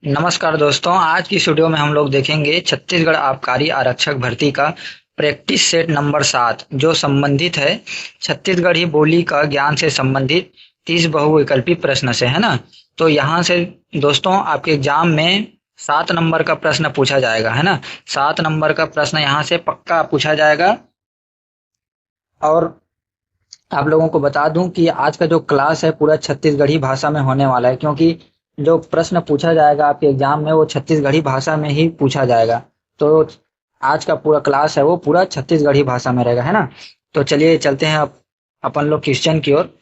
नमस्कार दोस्तों, आज की इस वीडियो में हम लोग देखेंगे छत्तीसगढ़ आबकारी आरक्षक भर्ती का प्रैक्टिस सेट नंबर 7 जो संबंधित है छत्तीसगढ़ी बोली का ज्ञान से संबंधित 30 बहुविकल्पी प्रश्न से, है ना। तो यहाँ से दोस्तों आपके एग्जाम में 7 नंबर का प्रश्न पूछा जाएगा, है ना। 7 नंबर का प्रश्न यहाँ से पक्का पूछा जाएगा। और आप लोगों को बता दूं कि आज का जो क्लास है पूरा छत्तीसगढ़ी भाषा में होने वाला है, क्योंकि जो प्रश्न पूछा जाएगा आपके एग्जाम में वो छत्तीसगढ़ी भाषा में ही पूछा जाएगा। तो आज का पूरा क्लास है वो पूरा छत्तीसगढ़ी भाषा में रहेगा, है ना। तो चलिए चलते हैं अब अपन लोग क्वेश्चन की ओर।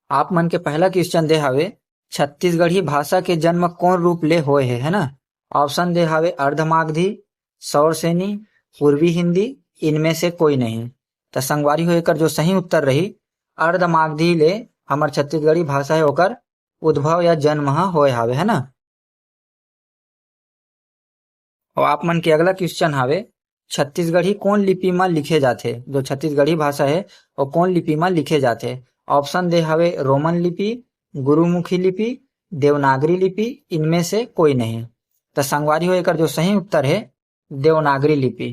आप मन के पहला क्वेश्चन दे हावे, छत्तीसगढ़ी भाषा के जन्म कौन रूप ले होए है, है ना। ऑप्शन दे हावे अर्धमागधी, सौरसेनी, पूर्वी हिंदी, इनमें से कोई नहीं। तो संगवारी हो एकर जो सही उत्तर रही अर्धमागधी ले हमर छत्तीसगढ़ी भाषा है ओकर उद्भव या जन्म होए हावे, है ना। और आप मन के अगला क्वेश्चन हावे, छत्तीसगढ़ी कौन लिपि में लिखे जाथे। जो छत्तीसगढ़ी भाषा है वो कौन लिपि में लिखे जाथे। ऑप्शन दे हावे रोमन लिपि, गुरुमुखी लिपि, देवनागरी लिपि, इनमें से कोई नहीं। तो संगवारी हो एकर जो सही उत्तर है देवनागरी लिपि।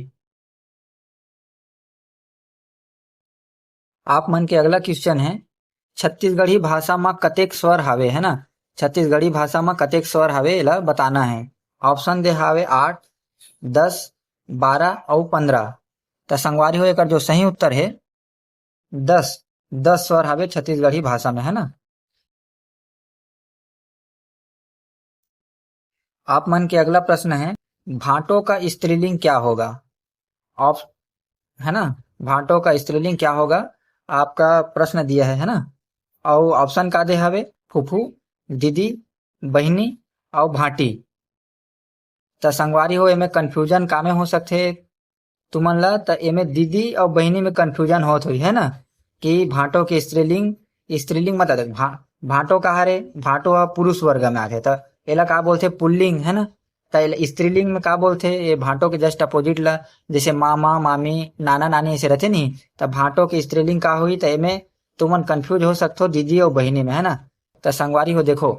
आप मन के अगला क्वेश्चन है, छत्तीसगढ़ी भाषा में कतेक स्वर हावे, है ना। छत्तीसगढ़ी भाषा में कतेक स्वर हावे एला बताना है। ऑप्शन दे हावे 8, 10, 12 और 15। तो संगवारी हो एकर जो सही उत्तर है 10। 10 स्वर हावे छत्तीसगढ़ी भाषा में, है ना। आप मन के अगला प्रश्न है, भाटों का स्त्रीलिंग क्या होगा। ऑप है ना, भाटों का स्त्रीलिंग क्या होगा आपका प्रश्न दिया है ना। और ऑप्शन का दे हवे फूफू, दीदी, बहिनी और भाटी। तो संगवारी हो एमे कंफ्यूजन कामे हो सकते तुमन ला। तो एमे दीदी और बहिनी में कंफ्यूजन होत हुई, है ना। कि भाटो के स्त्रीलिंग स्त्रीलिंग मतलब भाटो कहा रे, भाटो पुरुष वर्ग में आथे। तो एला का बोलथे पुल्लिंग, है ना। तो स्त्रीलिंग में का बोलथे ये भाटो के जस्ट अपोजिट ला, जैसे मामा मामी नाना नानी ऐसे रहते नहीं। तो भाटो के स्त्रीलिंग का हुई तो एमे तुमन कंफ्यूज हो सकते दीदी और बहिनी में, है ना। तो संगवारी हो देखो,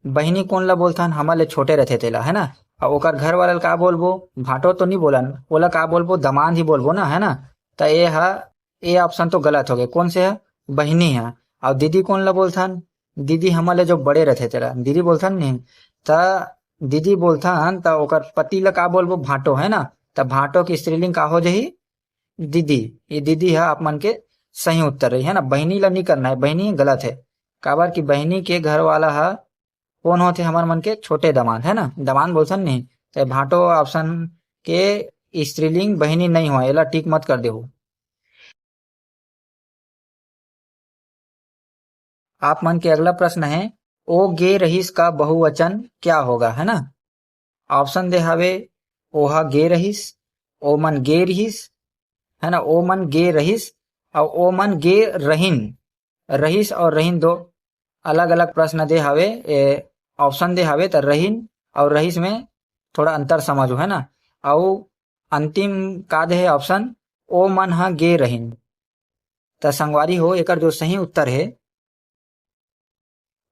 बहिनी कौन ला बोलथन हमन ले छोटे रहते तेला, है ना। और ओकर घर वाला का बोलबो भाटो तो नहीं बोलन, ओला का बोलबो दमाद ही बोलबो ना, है ना। तो ये ऑप्शन तो गलत हो गए। कौन से है बहिनी है। और दीदी कौन ला बोलथन, दीदी हमन ले जो बड़े रहते तेला दीदी बोलथन नहीं। तो दीदी बोलथन तो ओकर पति ला का बोलबो भाटो, है ना। तो भाटो की स्त्रीलिंग का हो जाही दीदी। ये दीदी है आप मन के सही उत्तर रही, है ना। बहिनी ला नहीं करना है, बहिनी गलत है। काबर की बहिनी के घर वाला है कौन होते हमार मन के छोटे दमाद, है ना। दमाद बोलथन नहीं। तो भाटो ऑप्शन के स्त्रीलिंग बहिनी नहीं हो, एला टिक मत कर देहु। आप मन के अगला प्रश्न है, ओ गे रहीस का बहुवचन क्या होगा, है ना। ऑप्शन दे हवे ओहा गे रहीस, ओ मन गे रहीस, है ना। ओ मन गे रहीस और ओ मन गे रहीन। रहीस और रहीन दो अलग अलग प्रश्न दे हवे। ऑप्शन दे हवे तो रहीन और रहीस में थोड़ा अंतर समझो, है ना। और अंतिम का दे है ऑप्शन ओ मन ह गे रहीन। तो संगवारी हो एकर जो सही उत्तर है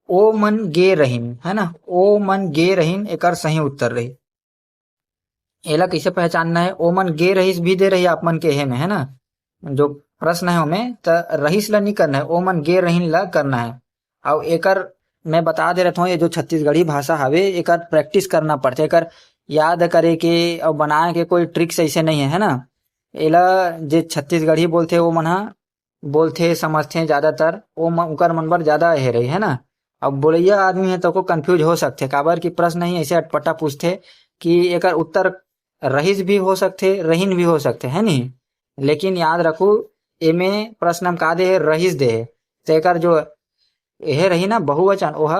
ओ मन गे रहीन, है ना। ओ मन गे रहीन एकर सही उत्तर रही। एला कैसे पहचानना है, ओ मन गे रहीस भी दे रही आप मन के हे में, है ना। जो प्रश्न है हमें तो रहीस ला नहीं करना है, ओ मन गे रहीन ला करना है। और एकर मैं बता दे रहा हूँ, ये जो छत्तीसगढ़ी भाषा हवे एकर प्रैक्टिस करना पड़ते, एकर याद करे के और बनाए के कोई ट्रिक्स ऐसे नहीं है ना। एला जे छत्तीसगढ़ी बोलते वो मन बोलते समझते ज्यादातर वो ओकर मन बर ज्यादा हे रही, है ना। अब बोलैया आदमी है तो को कंफ्यूज हो सकते, काबर की प्रश्न ही ऐसे अटपटा पूछते कि एकर उत्तर रहीस भी हो सकते रहीन भी हो सकते, है नहीं। लेकिन याद रखो एमे प्रश्न हम का दे है रहीस दे है। तो एकर जो यह रही ना बहुवचन ओह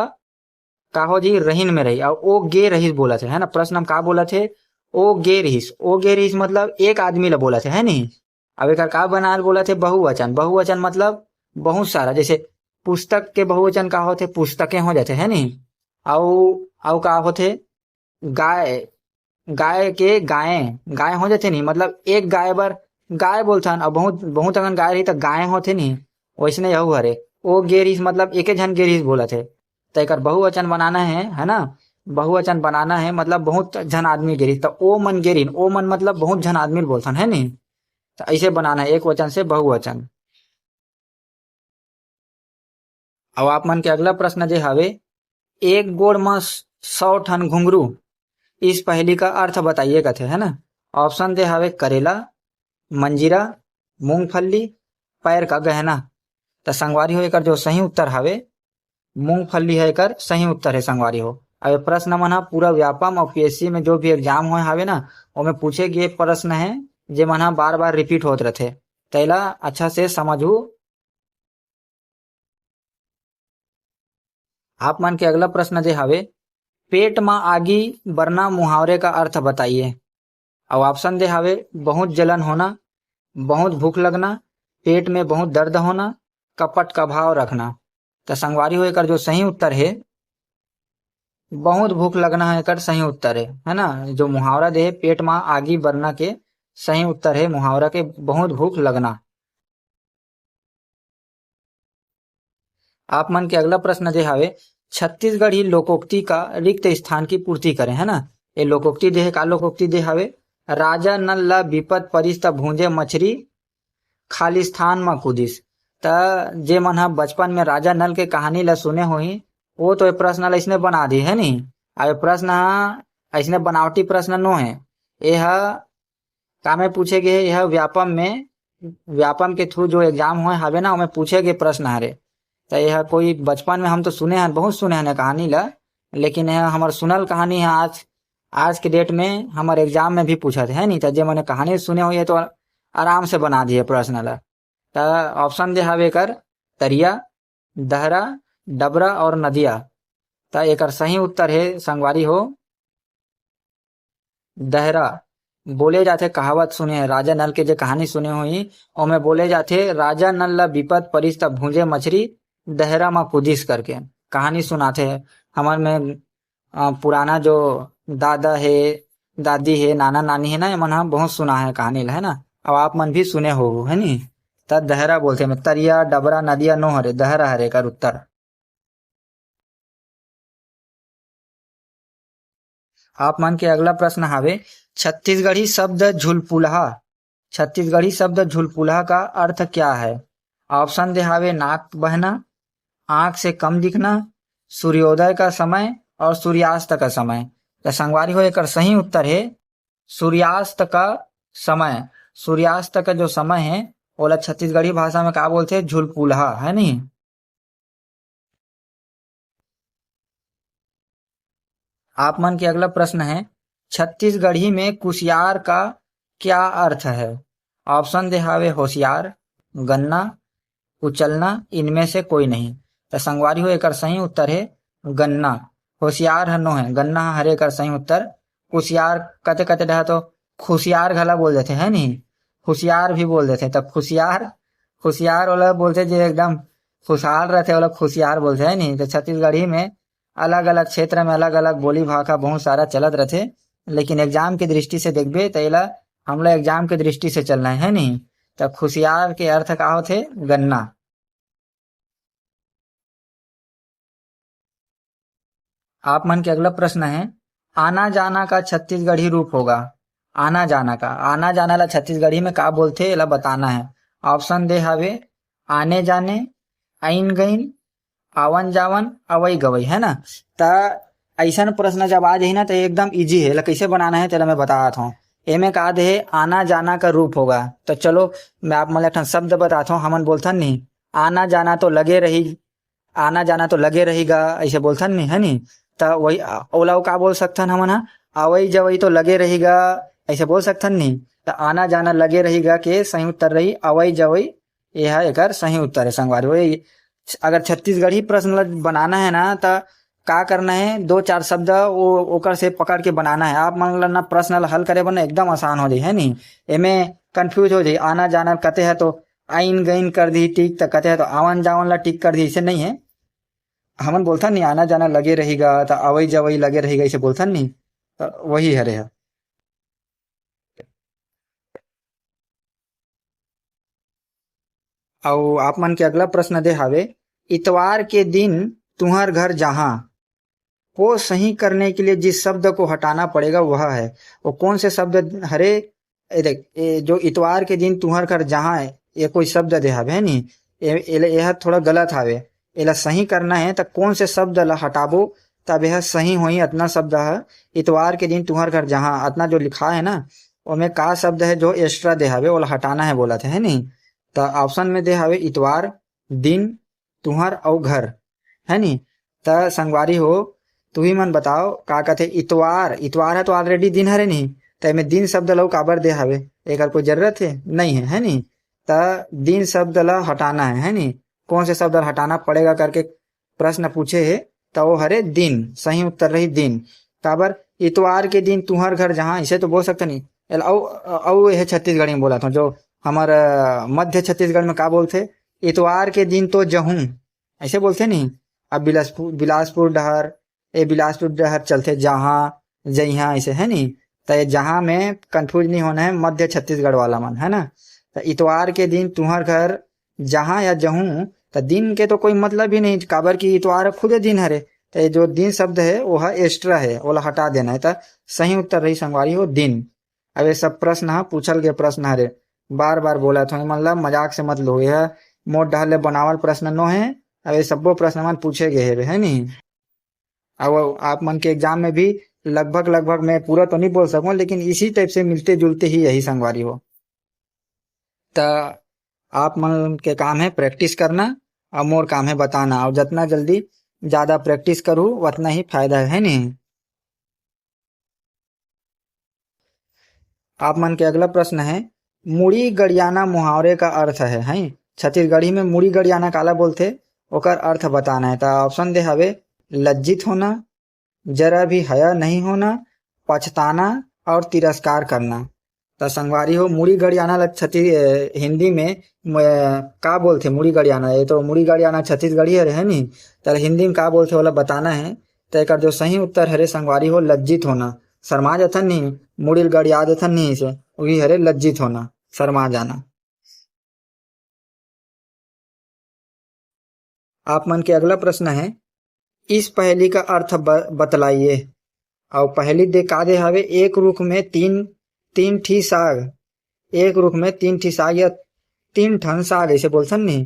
का हो जी रहीन में रही। और ओ गे रहीस बोला थे, है ना। प्रश्न हम का बोला थे ओ गे रहीस, ओ गे रहीस मतलब एक आदमी ला बोला थे, है नहीं। अब एक का बना बोला थे बहुवचन, बहुवचन मतलब बहुत सारा, जैसे पुस्तक के बहुवचन का होते पुस्तकें हो जाते, है नहीं। औ का होते गाय, गाय के गायें गाय हो जाते नहीं, मतलब एक गाय बर गाय बोलथन। और बहुत बहुत अगर गाय रही तो गाय होते नहीं, वैसने यहू हरे ओ गेरिस मतलब एक झन गेरिस बोला थे। तो एक बहुवचन बनाना है ना। बहुवचन बनाना है, मतलब बहुत झन आदमी गिरी तो ओ मन गिरीन, ओ मन मतलब बहुत झन आदमी बोलथन है नहीं, तो ऐसे बनाना है एक वचन से बहुवचन। अब आप मन के अगला प्रश्न जे हवे, एक गोड़ में 100 ठन घुंघरू, इस पहेली का अर्थ बताइए कथे है ना। ऑप्शन दे हवे करेला, मंजीरा, मूंगफली, पैर का गहना। तो संगवारी हो एकर जो सही उत्तर हवे मूंगफली है, एकर सही उत्तर है संगवारी हो। अब ये प्रश्न मन ह पूरा व्यापम और पीएससी में जो भी एग्जाम होए हवे ना, ओमे पूछे गए प्रश्न है जे मन ह बार बार रिपीट होत रहथे, तैला अच्छा से समझू। आप मन के अगला प्रश्न जे हवे, पेट में आगी बरना मुहावरे का अर्थ बताइए। और ऑप्शन दे हवे बहुत जलन होना, बहुत भूख लगना, पेट में बहुत दर्द होना, कपट का भाव रखना। तो संगवारी हो एकर जो सही उत्तर है बहुत भूख लगना है, एकर सही उत्तर है ना। जो मुहावरा दे है पेट में आगी बरना के सही उत्तर है मुहावरा के बहुत भूख लगना। आप मन के अगला प्रश्न जे हवे, छत्तीसगढ़ी लोकोक्ति का रिक्त स्थान की पूर्ति करें है ना। ये लोकोक्ति दे है, का लोकोक्ति दे हवे, राजा नल ला विपत परिस त भूंजे मछरी, खालिस्तान में कूदिस। त जे मन ह बचपन में राजा नल के कहानी ला सुने होही, वो तो ये प्रश्न ला इसने बना दी है नी। अब ये प्रश्न ह ऐसने बनावटी प्रश्न नो है, यह का में पूछे गए, यह व्यापम के थ्रू जो एग्जाम हुए हवे ना, ओमे पूछे गए प्रश्न हरे। तो यह कोई बचपन में हम तो सुने हैं, बहुत सुने हैं कहानी ला, लेकिन यह हमार सुनल कहानी है आज आज के डेट में हमारे एग्जाम में भी पूछा है नहीं। तो जे मैंने कहानी सुने हुई है तो आराम से बना दिए प्रश्न ला। तो ऑप्शन दे हवे कर तरिया, दहरा, डबरा और नदिया। तो एक सही उत्तर है संगवारी हो दहरा। बोले जाते कहावत सुने हैं, राजा नल के जो कहानी सुने हुई ओमे बोले जाते राजा नल ला विपत परिस त भूंजे मछली, दहरा में कुदिस करके कहानी सुनाते हैं। हमारे में पुराना जो दादा है, दादी है, नाना नानी है ना, ये मन हम बहुत सुना है कहानी ला है ना। अब आप मन भी सुने हो है नी। तब दहरा बोलते हैं, तरिया डबरा नदिया नो हरे, दहरा हरे का उत्तर। आप मन के अगला प्रश्न हावे, छत्तीसगढ़ी शब्द झुलपुलहा, छत्तीसगढ़ी शब्द झुलपुलहा का अर्थ क्या है। ऑप्शन दे हावे नाक बहना, आंख से कम दिखना, सूर्योदय का समय और सूर्यास्त का समय। तो संगवारी हो एक सही उत्तर है सूर्यास्त का समय। सूर्यास्त का जो समय है ओला छत्तीसगढ़ी भाषा में क्या बोलते हैं, झुलपुलहा है नहीं। आप मन के अगला प्रश्न है, छत्तीसगढ़ी में कुशियार का क्या अर्थ है। ऑप्शन दे हावे होशियार, गन्ना, कुचलना, इनमें से कोई नहीं। तो संगवारी हो एक सही उत्तर है गन्ना। होशियार हनो है, गन्ना हरे कर सही उत्तर। कुशियार कते कते रहा तो खुशियार घला बोल देते है नहीं, खुशियार भी बोल देते। तब खुशियार खुशियार वाला बोलते जो एकदम खुशहाल रहते वाला खुशियार बोलते है नहीं। तो छत्तीसगढ़ी में अलग अलग क्षेत्र में अलग अलग बोली भाषा बहुत सारा चलत रहते, लेकिन एग्जाम की दृष्टि से देखबे तो एला हम लोग एग्जाम की दृष्टि से चलना है नहीं। तो खुशियार के अर्थ का होते गन्ना। आप मन के अगला प्रश्न है, आना जाना का छत्तीसगढ़ी रूप होगा। आना जाना ला छत्तीसगढ़ी में का बोलते एला बताना है। ऑप्शन दे हवे आने जाने, आइन गइन, आवन जावन, अवई गवई है ना। त ऐसा प्रश्न जब आ जाही ना तो एकदम इजी है, ला कैसे बनाना है तेला मैं बताता हूँ। एमे का दे आना जाना का रूप होगा। तो चलो मैं आप मतलब एक शब्द बताता हूँ, हमन बोलथन नहीं आना जाना तो लगे रही, आना जाना तो लगे रहेगा ऐसे बोलथन नहीं है नहीं। तो वही ओला का बोल सकथन हमन हा, आवई जवई तो लगे रहेगा ऐसे बोल सकथन नहीं। तो आना जाना लगे रहेगा के सही उत्तर रही अवई जवई, यह एकर सही उत्तर है संगवारी। वही अगर छत्तीसगढ़ी प्रश्न बनाना है ना तो का करना है, दो चार शब्द वो ओकर से पकड़ के बनाना है। आप मान लो ना प्रश्न ला हल करे बना एकदम आसान हो जाए है नहीं। एमे कंफ्यूज हो जाए, आना जाना कते है तो आइन गइन कर दी टिक, तो कते है तो आवन जावन ला टिक कर दी, ऐसे नहीं है। हमन बोलथन नहीं आना जाना लगे रहेगा तो अवई जवई लगे रहेगा ऐसे बोलथन नहीं। तो वही हरे है। और आप मन के अगला प्रश्न दे हावे, इतवार के दिन तुहर घर जहाँ, को सही करने के लिए जिस शब्द को हटाना पड़ेगा वह है, वो कौन से शब्द हरे। देख जो इतवार के दिन तुहर घर जहाँ है, ये कोई शब्द दे हवे है नी, यह थोड़ा गलत हवे। एला सही करना है तो कौन से शब्द ला हटाबो तब यह सही होही। अतना शब्द है इतवार के दिन तुहर घर जहाँ, अतना जो लिखा है ना ओमे का शब्द है जो एक्स्ट्रा दे हवे ओला हटाना है बोला थे है नी। तो ऑप्शन में दे हवे इतवार, दिन, तुहर और घर है नी। त संगवारी हो तू ही मन बताओ का कहते इतवार, इतवार है तो ऑलरेडी दिन हरे नहीं, तो में दिन शब्द लो काबर दे हवे, एक कोई जरूरत है नहीं है नी। त दिन शब्द ला हटाना है नी, कौन से शब्द हटाना पड़ेगा करके प्रश्न पूछे है, तो वो हरे दिन, सही उत्तर रही दिन। काबर इतवार के दिन तुहर घर जहाँ, इसे तो बोल सकते नहीं। यह छत्तीसगढ़ी में बोला था जो हमारा मध्य छत्तीसगढ़ में का बोलते, इतवार के दिन तो जहूं, ऐसे बोलते नहीं। अब बिलासपुर डहर, ये बिलासपुर डहर चलते जहाँ जहाँ ऐसे है नी। तो ये जहाँ में कंफ्यूज नहीं होना है, मध्य छत्तीसगढ़ वाला मन है ना। तो इतवार के दिन तुहर घर जहाँ या जहूं, तो दिन के तो कोई मतलब ही नहीं, काबर की इतवार खुद दिन हरे। तो जो दिन शब्द है वो है एक्स्ट्रा है, वो हटा देना है। तो सही उत्तर रही संगवारी हो दिन। अब ये सब प्रश्न है पूछल गए प्रश्न हरे, बार बार बोला था, मतलब मजाक से मत लो, यह मोट ढाले बनावल प्रश्न नो है। अब ये सबो प्रश्न मन पूछे गए है नी। अब आप मन के एग्जाम में भी लगभग लगभग मैं पूरा तो नहीं बोल सकूं, लेकिन इसी टाइप से मिलते जुलते ही यही संगवारी हो। तो आप मन के काम है प्रैक्टिस करना और मोर काम है बताना, और जितना जल्दी ज्यादा प्रैक्टिस करूँ उतना ही फायदा है नी। आप मन के अगला प्रश्न है, मुड़ी गड़ियाना मुहावरे का अर्थ है छत्तीसगढ़ी में मुड़ी गड़ियाना काला बोलते, ओकर अर्थ बताना है। तो ऑप्शन दे हवे लज्जित होना, जरा भी हया नहीं होना, पछताना और तिरस्कार करना। तो संगवारी हो मुड़ी गड़ियाना हिंदी में का बोलते मुड़ी गड़ियाना, ये तो मुड़ी गड़ियाना छत्तीसगढ़ी है नी। तो हिंदी में का बोलते वाला बताना है। तो एक जो सही उत्तर हरे संगवारी हो लज्जित होना, शर्मा जाथन नहीं, मुड़ी गड़िया देथन नहीं, इसे वही हरे लज्जित होना, शर्मा जाना। आप मन के अगला प्रश्न है, इस पहेली का अर्थ बतलाइए। और पहेली दे का दे हवे, एक रुख में तीन तीन ठी साग, एक रुख में तीन ठी साग या तीन ठन साग ऐसे बोलसन नी।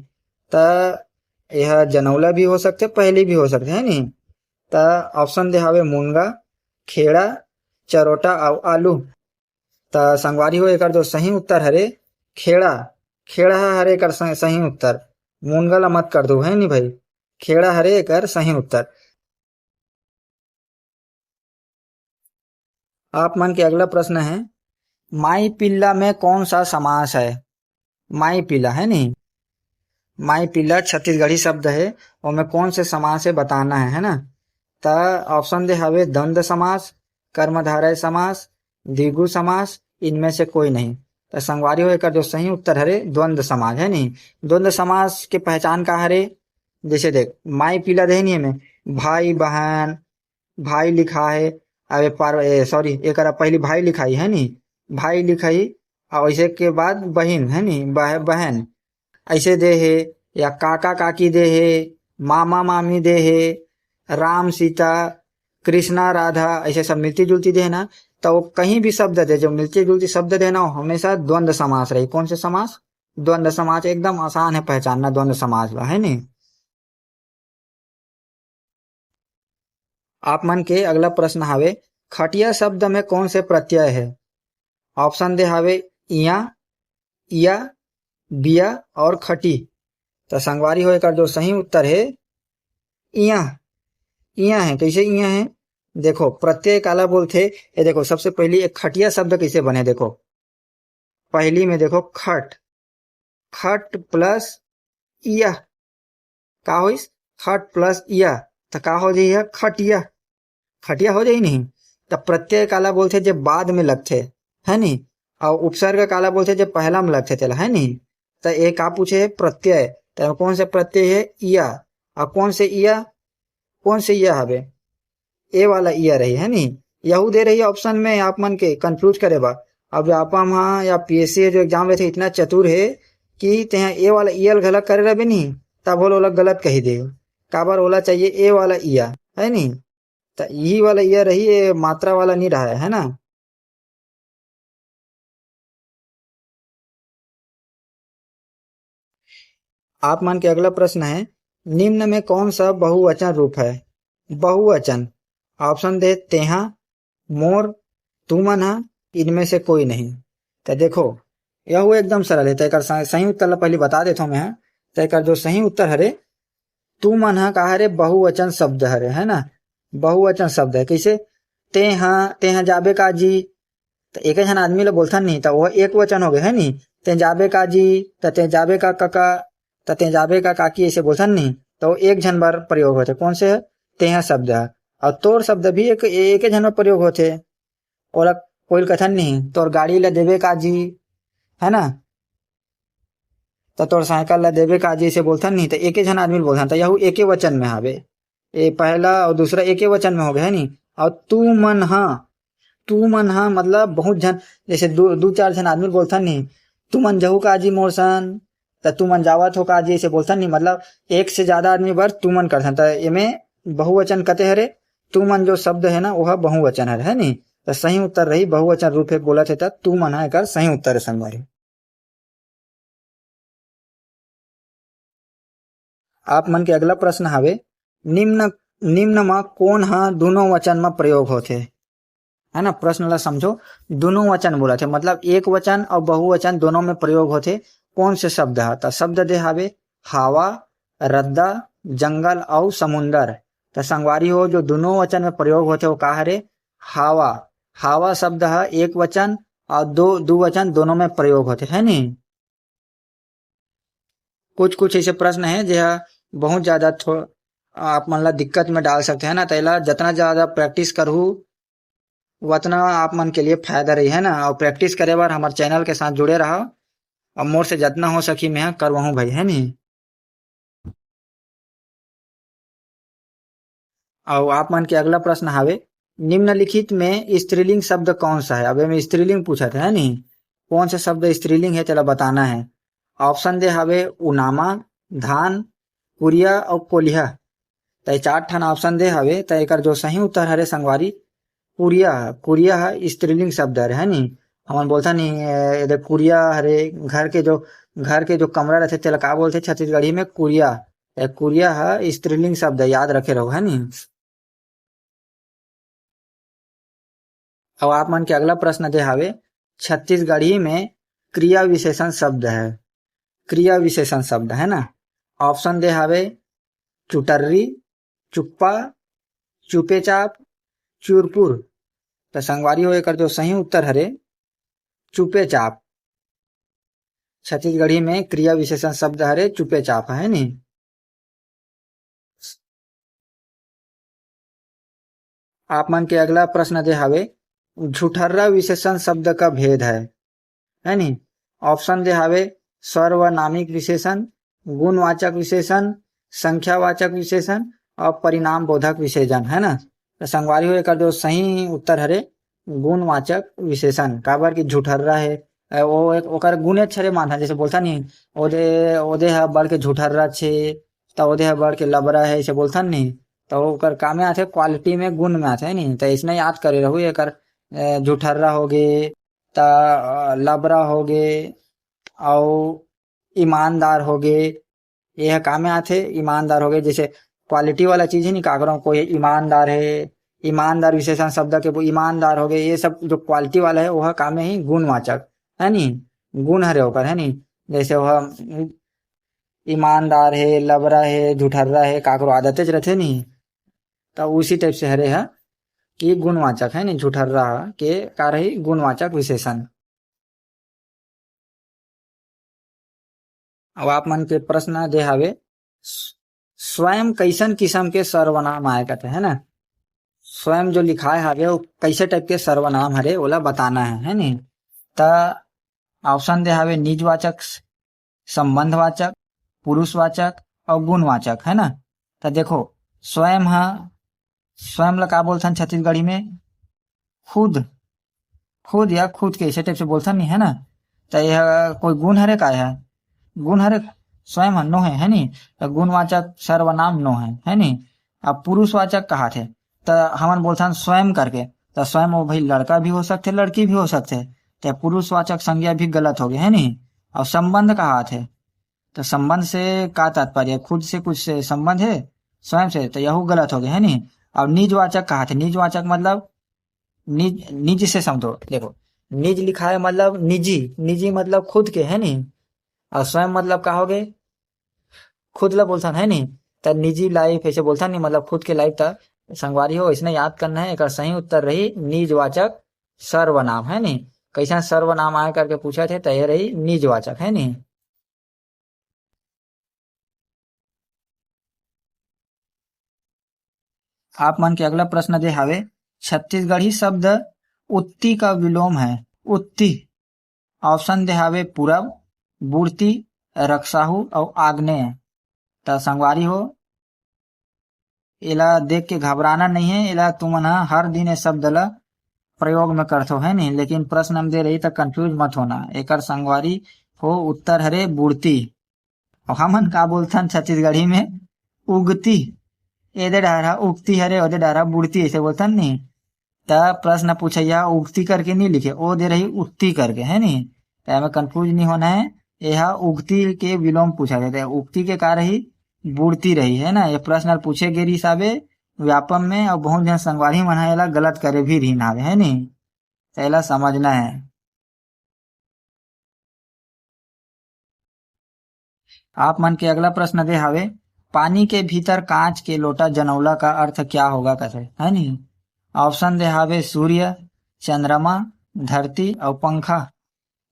त यह जनौला भी हो सकते पहेली भी हो सकते है नी। त ऑप्शन दे हवे मुनगा, खेड़ा, चरोटा और आलू। त संगवारी हो एक जो सही उत्तर हरे खेड़ा, खेड़ा हरे एक सही उत्तर, मुनगा ला मत कर दो है नी भाई, खेड़ा हरे एक सही उत्तर। आप मन के अगला प्रश्न है, माई पिल्ला में कौन सा समास है। माई पिल्ला है नी, माई पिल्ला छत्तीसगढ़ी शब्द है, उसमें कौन से समास है बताना है ना। तो ऑप्शन दे हवे द्वंद्व समास, कर्मधारय समास, द्विगु समास, इनमें से कोई नहीं। तो संगवारी हो एक जो सही उत्तर हरे द्वंद्व समास है नी। द्वंद्व समास के पहचान का हरे, जैसे देख माई पिल्ला दे नहीं में भाई बहन, भाई लिखा है, अबे सॉरी एक पहली भाई लिखाई है नी, भाई लिखाई और ऐसे के बाद बहन है नी, बहन ऐसे दे है, या काका काकी दे है, मामा मामी दे है, राम सीता, कृष्णा राधा, ऐसे सब मिलती जुलती दे ना। तो कहीं भी शब्द दे जो मिलती जुलती शब्द दे ना हमेशा द्वंद्व समास रही। कौन से समास, द्वंद्व समास, एकदम आसान है पहचानना द्वंद्व समास है नी। आप मन के अगला प्रश्न हावे, खटिया शब्द में कौन से प्रत्यय है। ऑप्शन दे हावे इया, इया, बिया और खटी। तो संगवारी हो एक जो सही उत्तर है इया, इया है। कैसे इया है, देखो प्रत्यय काला बोलते, ये देखो सबसे पहली एक खटिया शब्द कैसे बने, देखो पहली में देखो खट, खट प्लस इया का हो, खट प्लस इया तो का हो जाइए खटिया, खटिया हो जाए नहीं। तब प्रत्यय काला बोलते जब बाद में लगते है नी, और उपसर्ग काला बोलते जब पहला में लगते चला है नी। तो एक आप पूछे है प्रत्यय, तो कौन से प्रत्यय है इया, और कौन से इया, कौन से इया हवे, ए वाला इया रही है नी। यहू दे रही है ऑप्शन में, आप मन के कंफ्यूज करे बा। अब आप वहाँ या पीएससी जो एग्जाम में थे इतना चतुर है कि ते ए वाला ईयल गलत करे रहे नहीं, तब वो लोग गलत कही दे, काबर ओला चाहिए ए वाला इया है नी। तो यही वाला ये रही, ये मात्रा वाला नहीं रहा है ना। आप मान के अगला प्रश्न है, निम्न में कौन सा बहुवचन रूप है? बहुवचन, ऑप्शन दे तेहा, मोर, तुमन, इनमें से कोई नहीं। तो देखो यह वो एकदम सरल है। तय सही उत्तर ला पहले बता देता हूँ मैं। तय जो सही उत्तर हरे तुमन का हरे बहुवचन शब्द हरे, है ना। बहुवचन शब्द है। कैसे? ते जाबे का जी, तो एक जन आदमी ला बोलथन नहीं, तो वो एक वचन हो गए है नी। ते जाबे का जी, तो ते जाबे का काका, तो ते जाबे का काकी ऐसे बोलथन नहीं, तो एक जन बार प्रयोग होते। कौन से? तेहा शब्द है। और तोर शब्द भी एक जन में प्रयोग होते। और कोई कथन नहीं, तोर गाड़ी ला देबे का जी, है ना। तो तोर साइकिल ला देबे का जी से बोलथन नहीं, तो एक जन आदमी बोलथन, तो यहू एके वचन में हवे। ये पहला और दूसरा एके वचन में हो गए है नी। और तू मन हा मतलब बहुत जन, जैसे दो चार जन आदमी बोलथन नहीं, तू मन जहू काजी मोरसन, तो तू मन जावत हो काजी ऐसे बोलथन नहीं, मतलब एक से ज्यादा आदमी बर तू मन करथन। तो एमे बहुवचन कते हरे, तू मन जो शब्द है ना वह बहुवचन है नी। तो सही उत्तर रही बहुवचन रूप है बोला थे, तू मन है कर सही उत्तर है संगवारी। आप मन के अगला प्रश्न हवे, निम्न निम्न में कौन हा दोनों वचन में प्रयोग होते? है ना। प्रश्न ला समझो। दोनों वचन बोला थे, मतलब एक वचन और बहुवचन दोनों में प्रयोग होते। कौन से शब्द है? तो शब्द दे हावे हवा, रद्दा, जंगल और समुंदर। तो संगवारी हो जो दोनों वचन में प्रयोग होते वो का हरे? हवा। हवा शब्द है एक वचन, और दो वचन दोनों में प्रयोग होते है नी। कुछ कुछ ऐसे प्रश्न है जो बहुत ज्यादा आप मन ला दिक्कत में डाल सकते हैं ना। तैला जितना ज्यादा प्रैक्टिस करू उतना आप मन के लिए फायदा रही, है ना। और प्रैक्टिस करे बार हमारे चैनल के साथ जुड़े रहो, और मोर से जितना हो सकी मैं करवाऊँ भाई, है नी। और आप मन के अगला प्रश्न हावे, निम्नलिखित में स्त्रीलिंग शब्द कौन सा है? अब मैं स्त्रीलिंग पूछा था, है नी। कौन सा शब्द स्त्रीलिंग है चला बताना है। ऑप्शन दे हावे उनामा, धान, कुरिया और कोलिया। तो चार ठान ऑप्शन दे हवे, तो एक जो सही उत्तर हरे संगवारी कुरिया। कुरिया है स्त्रीलिंग शब्द है नी। हमन बोलता नहीं कुरिया हरे घर के जो कमरा रहते तेला का बोलते छत्तीसगढ़ी में कुरिया। कुरिया है स्त्रीलिंग शब्द है, याद रखे रहो, है नी। अब आप मन के अगला प्रश्न दे हावे, छत्तीसगढ़ी में क्रिया विशेषण शब्द है। क्रिया विशेषण शब्द है ना। ऑप्शन दे हावे चुटर्री, चुप्पा, चुपेचाप, चूरपुर। तो संगवारी हो एक जो सही उत्तर हरे चुपेचाप। छत्तीसगढ़ी में क्रिया विशेषण शब्द हरे चुपेचाप, है नी। आप मन के अगला प्रश्न दे हावे, झूठर्रा विशेषण शब्द का भेद है नी। ऑप्शन दे हावे सर्वनामिक विशेषण, गुणवाचक विशेषण, संख्यावाचक विशेषण और परिणाम बोधक विशेषण, है ना। तो संगवारी हो एक जो सही उत्तर हरे गुणवाचक विशेषण। काबर की झूठर्रा है वो एक ओकर गुणे छरे मानथा, जैसे बोलता नहीं ओदे ओदे हा बढ़ के झूठर्रा छे, तो ओदे हा बढ़ के लबरा है ऐसे बोलता नहीं। तो ओकर कामे आथे क्वालिटी में गुण में आथे नहीं। तो इसने याद करे रहू एकर झूठर्रा हो गे, ता लबरा हो गे, और ईमानदार हो गए। यह काम में आथे ईमानदार हो गए, जैसे क्वालिटी वाला चीज ही नहीं काकरो कोई ईमानदार है, ईमानदार विशेषण शब्द के वो ईमानदार हो गए। ये सब जो क्वालिटी वाला है वह काम में ही गुणवाचक, है नी। गुण हरे होकर, है नी। जैसे वह ईमानदार है, लबरा है, झूठर्रा है, काकरो आदतेज रहते नहीं। तो उसी टाइप से हरे है कि गुणवाचक, है नी। झूठर्रा के का रही गुणवाचक विशेषण। अब आप मन के प्रश्न दे हावे, स्वयं कैसन किस्म के सर्वनाम आए कहते है ना। स्वयं जो लिखाए हावे वो कैसे टाइप के सर्वनाम हरे ओला बताना है नी। ता ऑप्शन दे हावे निजवाचक, संबंधवाचक, पुरुषवाचक और गुणवाचक, है ना। तो देखो स्वयं हा, स्वयं ला का बोलथन छत्तीसगढ़ी में खुद। खुद या खुद के ऐसे टाइप से बोलथन नहीं, है ना। तो यह कोई गुण हरे का है? गुण हरे स्वयं नो है नी। तो गुणवाचक सर्वनाम नो है नी। अब पुरुषवाचक कहा थे, तो हमन बोलथन स्वयं करके, तो स्वयं वो भाई लड़का भी हो सकते लड़की भी हो सकते, तो पुरुषवाचक संज्ञा भी गलत हो गई है नहीं। और संबंध कहा थे, तो संबंध से का तात्पर्य, खुद से कुछ से संबंध है स्वयं से, तो यह गलत हो गया है नहीं। और निजवाचक कहा थे, निजवाचक मतलब निज निज से समझो, देखो निज लिखा है मतलब निजी, निजी मतलब खुद के है नहीं। और स्वयं मतलब कहोगे खुद ला बोलता है नहीं, तो निजी लाइफ ऐसे बोलता नहीं, मतलब खुद के लाइफ तक संगवारी हो, इसने याद करना है। एक सही उत्तर रही निजवाचक सर्वनाम है नहीं। कैसा सर्वनाम आए करके पूछा थे, तो ये रही निजवाचक है नहीं। आप मन के अगला प्रश्न दे हावे, छत्तीसगढ़ी शब्द उत्ती का विलोम है। उत्ती ऑप्शन दे हावे पूरब, बुड़ती, रक्साहू और आग्नेय। तो संगवारी हो, एला देख के घबराना नहीं है, एला तुमन हर दिन ये शब्द ला प्रयोग में करथो है नहीं, लेकिन प्रश्न हम दे रही तो कंफ्यूज मत होना। एकर संगवारी हो उत्तर हरे बुड़ती। और हमन का बोलथन छत्तीसगढ़ी में उगती, एदे डारा उगती हरे ओदे डारा बुड़ती ऐसे बोलथन नहीं। त प्रश्न पूछैया उगती करके नहीं लिखे, ओ दे रही उगती करके है नहीं, तो हमें कंफ्यूज नहीं होना है। यह उगती के विलोम पूछा जाता है, उगती के का रही बुड़ती रही है ना। ये प्रश्न पूछे गे रही साबे व्यापम में, और बहुत जन संगवारी मन एला गलत करे भी रही नावे है नहीं, तो एला समझना है। आप मन के अगला प्रश्न दे हावे, पानी के भीतर कांच के लोटा जनौला का अर्थ क्या होगा कैसे है नहीं। ऑप्शन दे हावे सूर्य, चंद्रमा, धरती और पंखा।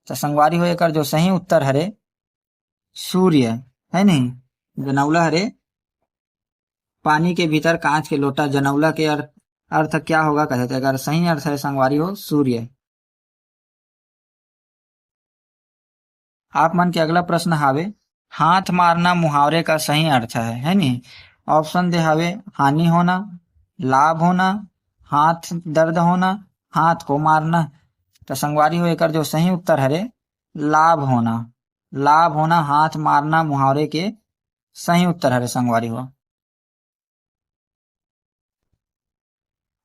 तो संगवारी हो एकर जो सही उत्तर हरे सूर्य है नहीं। जनौला हरे पानी के भीतर कांच के लोटा जनौला के अर्थ क्या होगा कहते, तो अगर सही अर्थ है संगवारी हो सूर्य। आप मन के अगला प्रश्न हावे, हाथ मारना मुहावरे का सही अर्थ है नहीं। ऑप्शन दे हावे हानि होना, लाभ होना, हाथ दर्द होना, हाथ को मारना। तो संगवारी हो एकर जो सही उत्तर हरे लाभ होना। लाभ होना हाथ मारना मुहावरे के सही उत्तर हरे संगवारी हो।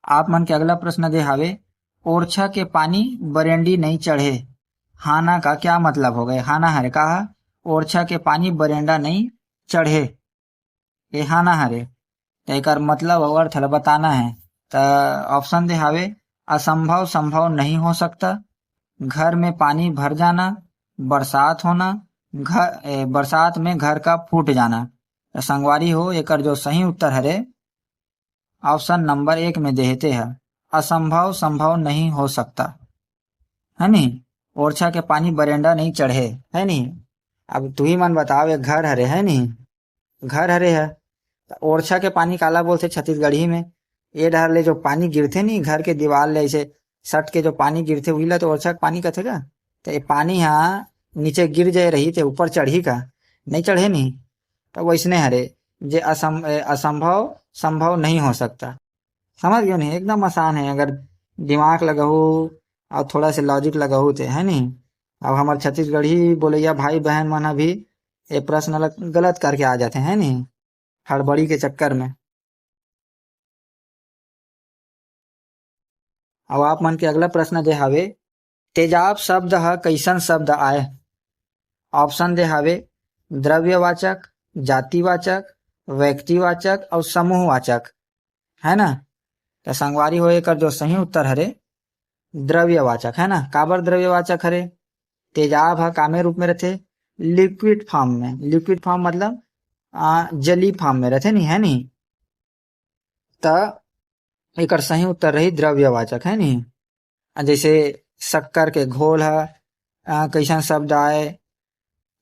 आप मन के अगला प्रश्न दे हावे, ओरछा के पानी बरेंडी नहीं चढ़े, हाना का क्या मतलब हो गए। हाना हरे कहा ओरछा के पानी बरेंडा नहीं चढ़े, ये हाना हरे, तो एकर मतलब और अर्थ बताना है। तो ऑप्शन दे हावे असंभव संभव नहीं हो सकता, घर में पानी भर जाना, बरसात होना, बरसात में घर का फूट जाना। तो संगवारी हो एकर जो सही उत्तर हरे ऑप्शन नंबर 1 में देते हैं, असंभव संभव नहीं हो सकता है नहीं। ओरछा के पानी बरेंडा नहीं चढ़े है नहीं। अब तू ही मन बताओ, एक घर हरे है नहीं, घर हरे है, तो ओरछा के पानी काला बोलते छत्तीसगढ़ी में। ये डर ले जो पानी गिरते नहीं घर के दीवार ले ऐसे सट के जो पानी गिरते हुई ला, तो ओरछा के पानी कथे का। तो ये पानी यहाँ नीचे गिर जाए रही थे ऊपर चढ़ी का नहीं चढ़े नहीं, तो वैसने हरे जे असंभव संभव नहीं हो सकता। समझ गयो नहीं, एकदम आसान है अगर दिमाग लगाओ और थोड़ा सा लॉजिक लगाओ तो है नहीं। अब हमारे छत्तीसगढ़ी बोलैया भाई बहन मन भी ये प्रश्न गलत करके आ जाते हैं नहीं, हड़बड़ी के चक्कर में। अब आप मन के अगला प्रश्न दे हावे, तेजाब शब्द ह कैसन शब्द आए। ऑप्शन दे हावे द्रव्यवाचक, जातिवाचक, व्यक्तिवाचक और समूहवाचक है ना। तो संगवारी हो एकर जो सही उत्तर हरे द्रव्यवाचक है ना। काबर द्रव्यवाचक हरे, तेजाब ह कामे रूप में रहते लिक्विड फॉर्म में, लिक्विड फॉर्म मतलब जली फॉर्म में रहते नहीं है नहीं। तो एकर सही उत्तर रही द्रव्यवाचक है नहीं। जैसे शक्कर के घोल है, कैसा शब्द आए,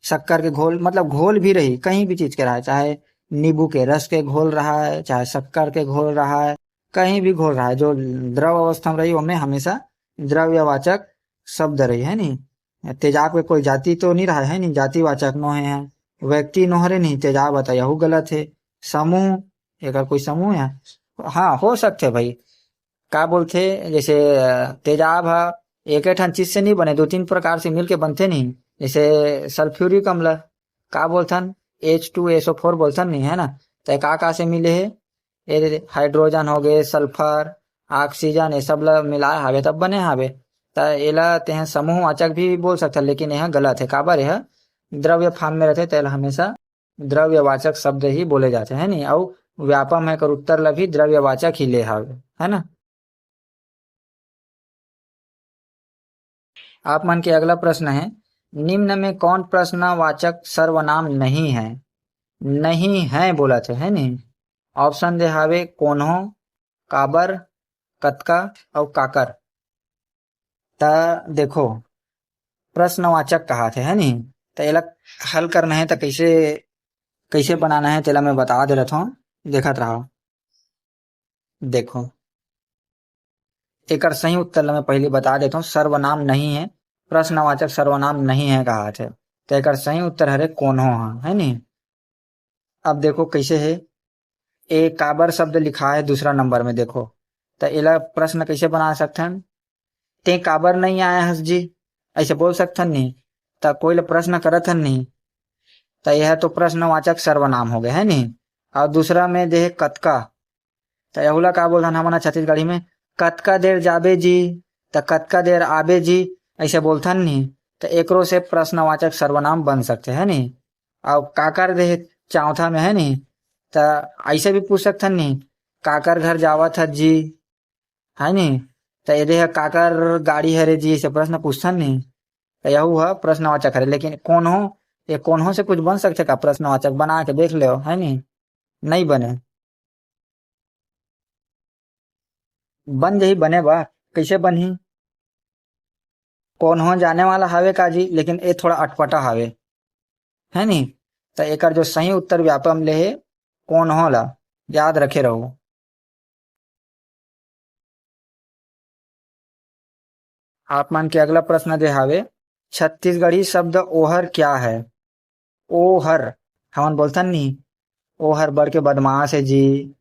शक्कर के घोल मतलब घोल भी रही कहीं भी चीज के रहा है, चाहे नींबू के रस के घोल रहा है, चाहे शक्कर के घोल रहा है, कहीं भी घोल रहा है, जो द्रव अवस्था में रही उनमें हमेशा द्रव्यवाचक शब्द रही है नहीं। तेजाब के कोई जाति तो नहीं रहा है नहीं, जातिवाचक नो है, व्यक्ति नो हरे नहीं, तेजाब बताया गलत है। समूह एक कोई समूह है, हाँ हो सकते भाई, का बोलते जैसे तेजाब है एक ठन चीज से नहीं बने, 2-3 प्रकार से मिलके बनते नहीं। जैसे सल्फ्यूरिक अम्ल का बोलथन H2SO4 बोलथन नहीं है ना, तो का से मिले है ये हाइड्रोजन हो गए, सल्फर, ऑक्सीजन, ये सब ला मिलाए हावे तब बने हावे। त एला तेहा समूहवाचक भी बोल सकथा, लेकिन यह गलत है। काबर यह द्रव्य फॉर्म में रहते तेला हमेशा द्रव्यवाचक शब्द ही बोले जाते हैं नी। अउ व्यापम है कर उत्तर ला भी द्रव्यवाचक ही ले हावे, है ना। आप मन के अगला प्रश्न है, निम्न में कौन प्रश्नवाचक सर्वनाम नहीं है? नहीं है बोला थे, है नी। ऑप्शन दे हावे कोन्हो, काबर, कतका और काकर। ता देखो, प्रश्नवाचक कहा थे, है नी। तो एला हल करना है तो कैसे कैसे बनाना है तेला मैं बता दे रहा हूँ, देखत रहो। देखो, एकर सही उत्तर ला मैं पहले बता देता हूँ। सर्वनाम नहीं है, प्रश्नवाचक सर्वनाम नहीं है कहा थे। तो एकर सही उत्तर हरे कोन्हो है नी। अब देखो कैसे है, ए काबर शब्द लिखा है दूसरा नंबर में, देखो। तो एला प्रश्न कैसे बना सकते हैं? ते काबर नहीं आया हस जी, ऐसे बोल सकते हैं नहीं। तो कोई ला प्रश्न करत हन नहीं, तो यह तो प्रश्नवाचक सर्वनाम हो गए, है नी। और दूसरा में दे कतका, तो यहुला का बोलथन हमन छत्तीसगढ़ी में, कतका देर जाबे जी, तो कतका देर आबे जी, ऐसे बोलथन नी। तो एकरो से प्रश्नवाचक सर्वनाम बन सकते हैं नी। और काकर दे चौथा में, है नी। तो ऐसे भी पूछ सकथन नी, काकर घर जावत है जी, है नी। तो ये काकर गाड़ी हरे जी, ऐसे प्रश्न पूछथन नी। तो यहू है प्रश्नवाचक हरे। लेकिन कौन हो, ये कौन हो से कुछ बन सकते का प्रश्नवाचक? बना के देख ले, है नी। नहीं बने, बन जही बने बा, कैसे बनही? कौन हो जाने वाला हावे का जी, लेकिन ये थोड़ा अटपटा हावे, है नी। तो एकर जो सही उत्तर व्यापम ले है कौन हो ला, याद रखे रहो। आप मन के अगला प्रश्न दे हावे, छत्तीसगढ़ी शब्द ओहर क्या है? ओहर हमन बोलथन नी, ओहर बड़ के बदमाश है जी,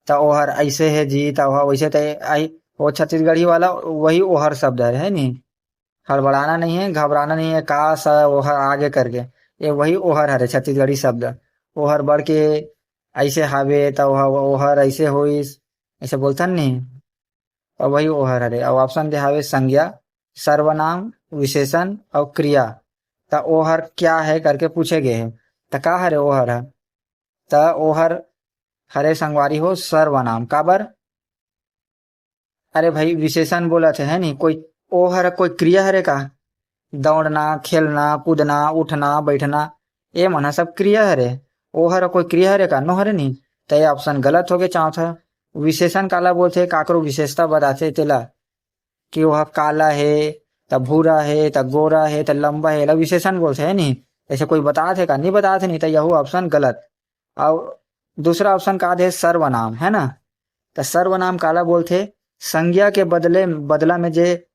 तो ओहर ऐसे है जी, तो ओहर वैसे, तो आई वो छत्तीसगढ़ी वाला वही ओहर शब्द है नी। हड़बड़ाना नहीं है, घबराना नहीं है, का सा ओहर आगे करके, ये वही ओहर हरे छत्तीसगढ़ी शब्द। ओहर बढ़ के ऐसे हावे, तो ओहर ऐसे होइस, ऐसे बोलथन नी, और वही ओहर हरे। और ऑप्शन दे हावे संज्ञा, सर्वनाम, विशेषण और क्रिया। तो ओहर क्या है करके पूछे गए हैं, तो का हरे ओहर है? तो ओहर हरे संगवारी हो सर्वनाम। काबर? अरे भाई विशेषण बोला थे, है नी। कोई ओहर कोई क्रिया हरे का? दौड़ना, खेलना, कूदना, उठना, बैठना, ये मन सब क्रिया हरे। ओहर कोई क्रिया हरे का? नो हरे नी। तो ये ऑप्शन गलत हो गए चौथा। विशेषण काला बोलथे, काकरो विशेषता बताथे तेला, कि वह काला है, त भूरा है, त गोरा है, त लंबा है, एला विशेषण बोलथे, है नी। ऐसे कोई बता थे का? नहीं बता थे, नहीं। तो यह ऑप्शन गलत। और दूसरा ऑप्शन का दे सर्वनाम, है ना। तो सर्वनाम काला बोलथे, संज्ञा के बदला में जे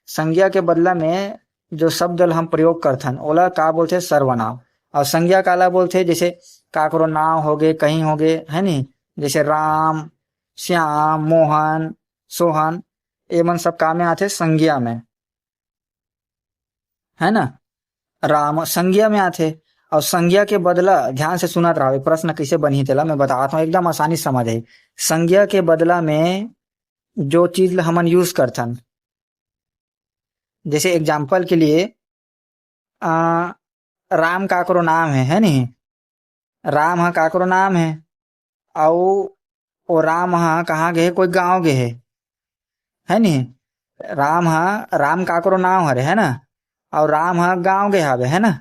संज्ञा के बदला में जो शब्द हम प्रयोग करथन ओला का बोलथे सर्वनाम। और संज्ञा काला बोलथे, जैसे काकरो नाम हो गए, कहीं हो गए, है नी। जैसे राम, श्याम, मोहन, सोहन, ये मन सब काम में आते संज्ञा में, है ना। राम संज्ञा में आते। और संज्ञा के बदला, ध्यान से सुनत रहो, प्रश्न कैसे बनी तेला मैं बताता हूँ, एकदम आसानी से समझ आई। संज्ञा के बदला में जो चीज हमन यूज करथन, जैसे एग्जाम्पल के लिए आ, राम काकरो नाम है नी। राम हा काकरो नाम है, और वो राम हा कहाँ गए? कोई गांव गए है नी। राम हा, राम काकरो नाम हरे, है ना। और राम हा गांव गए हवे, है ना।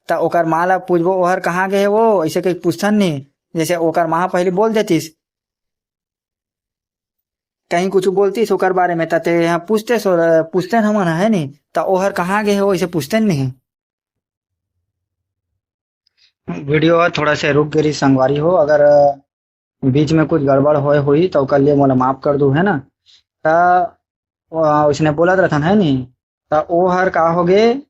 तो ओकर माँ ला पूछबो ओहर कहाँ गए वो, ऐसे कहीं पूछथन नहीं। जैसे ओकर माँ पहले बोल देतीस, कहीं कुछ बोलतीस ओकर बारे में, तते यहाँ पूछते हमन, है नी। तो ओहर कहाँ गए हो ऐसे पूछते नहीं। वीडियो थोड़ा से रुक गई संगवारी हो, अगर बीच में कुछ गड़बड़ होए हुई तो कल लिए मोला माफ कर दू, है ना। उसने बोला रहथन, है नी। तो ओहर का हो गए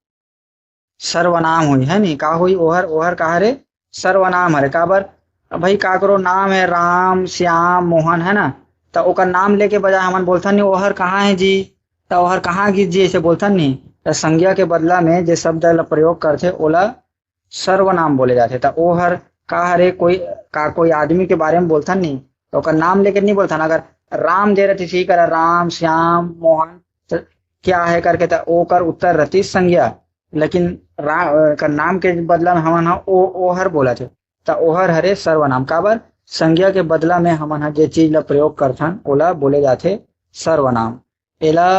सर्वनाम हुई, है नी। का हुई ओहर? ओहर का हरे सर्वनाम हरे। काबर? भाई काकरो नाम है राम, श्याम, मोहन, है ना। तो ओकर नाम लेके बजाय हमन बोलथन नहीं ओहर कहाँ है जी, तो ओहर कहाँ गिर जी, ऐसे बोलथन नहीं। तो संज्ञा के बदला में जे शब्द ला प्रयोग करथे ओला सर्वनाम बोले जाथे। तो ओहर का हरे? कोई का कोई आदमी के बारे में बोलथन नहीं, तो ओकर नाम लेके नहीं बोलथन। अगर राम दे रही थी कर राम श्याम मोहन तो क्या है करके तो ओकर उत्तर रहती संज्ञा। लेकिन का नाम के बदला में हमन ओ ओहर बोला थे तो ओहर हरे सर्वनाम। काबर संज्ञा के बदला में हमन जे चीज ला प्रयोग करथन ओला बोले जाथे सर्वनाम। एला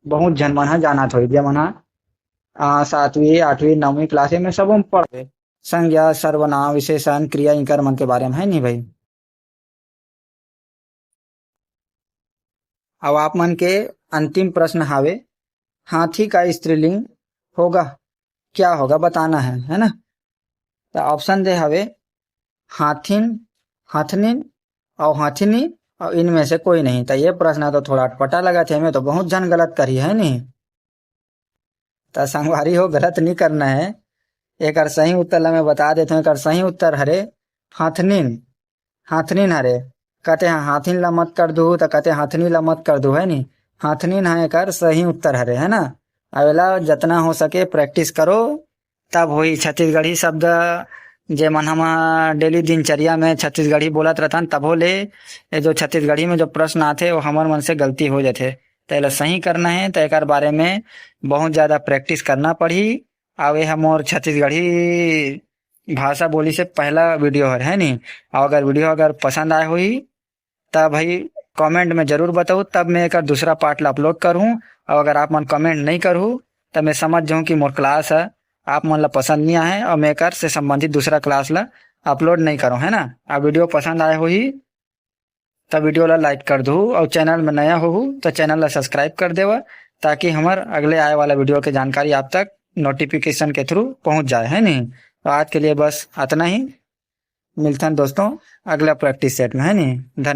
बहुत झन मन ह जानत होही जे मन ह 7वीं 8वीं 9वीं क्लास में सब में पढ़े संज्ञा सर्वनाम विशेषण क्रिया इकर मन के बारे में है नहीं भाई। अब आप मन के अंतिम प्रश्न हावे हाथी का स्त्रीलिंग होगा क्या होगा बताना है ना। तो ऑप्शन दे हवे हाथिन हथनिन और हथिनी और इनमें से कोई नहीं। तो ये प्रश्न तो थोड़ा अटपटा लगा थे हमें तो बहुत जन गलत करी है नहीं। तो संगवारी हो गलत नहीं करना है। एक सही उत्तर ला मैं बता देता हूँ। एक सही उत्तर हरे हथनिन हथनिन हरे। कहते हैं हाथिन ला मत कर दू तो कहते हथनी ला मत कर दू है नी। हाथनिन है एक सही उत्तर हरे है ना। अवेला जितना हो सके प्रैक्टिस करो तब होई छत्तीसगढ़ी शब्द जे मन हम डेली दिनचर्या में छत्तीसगढ़ी बोलत रहथन तभो ले ये जो छत्तीसगढ़ी में जो प्रश्न आथे वो हमर मन से गलती हो जाथे। तो एला सही करना है तो एक बारे में बहुत ज्यादा प्रैक्टिस करना पड़ही। अब यह मोर छत्तीसगढ़ी भाषा बोली से पहला वीडियो है नी। और अगर वीडियो अगर पसंद आए हुई तब भाई कमेंट में जरूर बताओ तब मैं एक दूसरा पार्ट ला अपलोड करूँ। और अगर आप मन कमेंट नहीं करूँ तब मैं समझ जाऊँ कि मोर क्लास है आप मन ला पसंद नहीं आए और मैं कर से संबंधित दूसरा क्लास ला अपलोड नहीं करूँ है ना। आप वीडियो पसंद आए हुई तब वीडियो ला लाइक कर दो और चैनल में नया हो तो चैनल ला सब्सक्राइब कर देवा ताकि हमार अगले आए वाला वीडियो के जानकारी आप तक नोटिफिकेशन के थ्रू पहुंच जाए है नहीं। तो आज के लिए बस इतना ही। मिलते हैं दोस्तों अगला प्रैक्टिस सेट में है नहीं। धन्यवाद।